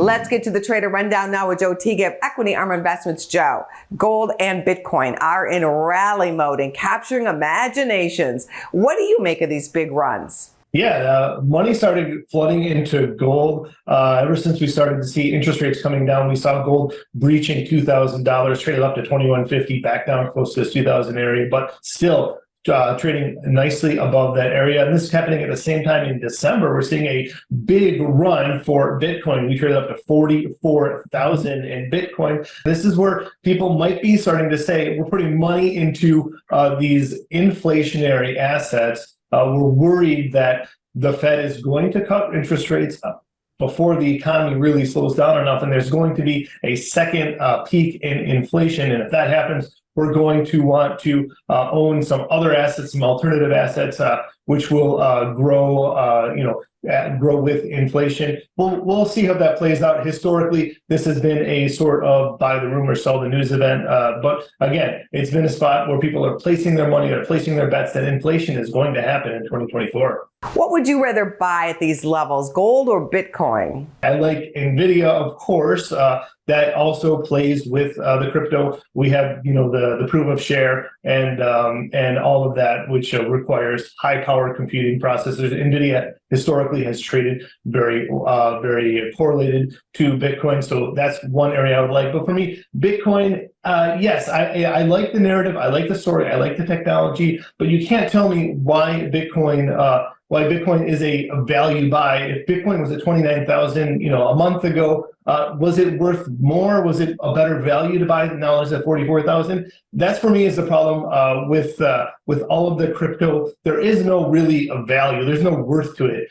Let's get to the trader rundown now with Joe Tigay of Equity Armor Investments. Joe, gold and Bitcoin are in rally mode and capturing imaginations. What do you make of these big runs? Yeah, money started flooding into gold ever since we started to see interest rates coming down. We saw gold breaching $2,000, traded up to 2150, back down close to this 2000 area, but still trading nicely above that area. And this is happening at the same time in December. We're seeing a big run for Bitcoin. We traded up to 44,000 in Bitcoin. This is where people might be starting to say, we're putting money into these inflationary assets. We're worried that the Fed is going to cut interest rates before the economy really slows down enough, and there's going to be a second peak in inflation. And if that happens, we're going to want to own some other assets, some alternative assets, which will grow, grow with inflation. We'll see how that plays out. Historically, this has been a sort of buy the rumor, sell the news event. But again, it's been a spot where people are placing their money, they're placing their bets that inflation is going to happen in 2024. What would you rather buy at these levels, gold or Bitcoin? I like NVIDIA, of course. That also plays with the crypto. We have, the proof of share and all of that, which requires high power computing processors. NVIDIA historically has traded very correlated to Bitcoin. So that's one area I would like. But for me, Bitcoin, yes, I like the narrative. I like the story. I like the technology. But you can't tell me why Bitcoin is a value buy. If Bitcoin was at 29,000, a month ago, was it worth more? Was it a better value to buy now it's at 44,000? That's for me is the problem with all of the crypto. There is no really a value. There's no worth to it.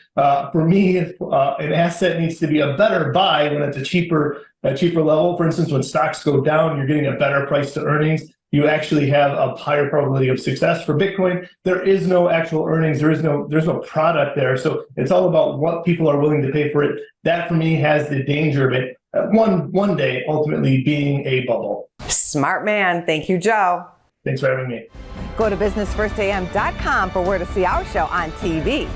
For me, if, an asset needs to be a better buy when it's a cheaper level. For instance, when stocks go down, you're getting a better price to earnings. You actually have a higher probability of success. For Bitcoin, there is no actual earnings. There's no product there. So it's all about what people are willing to pay for it. That for me has the danger of it one day ultimately being a bubble. Smart man. Thank you, Joe. Thanks for having me. Go to businessfirstam.com for where to see our show on TV.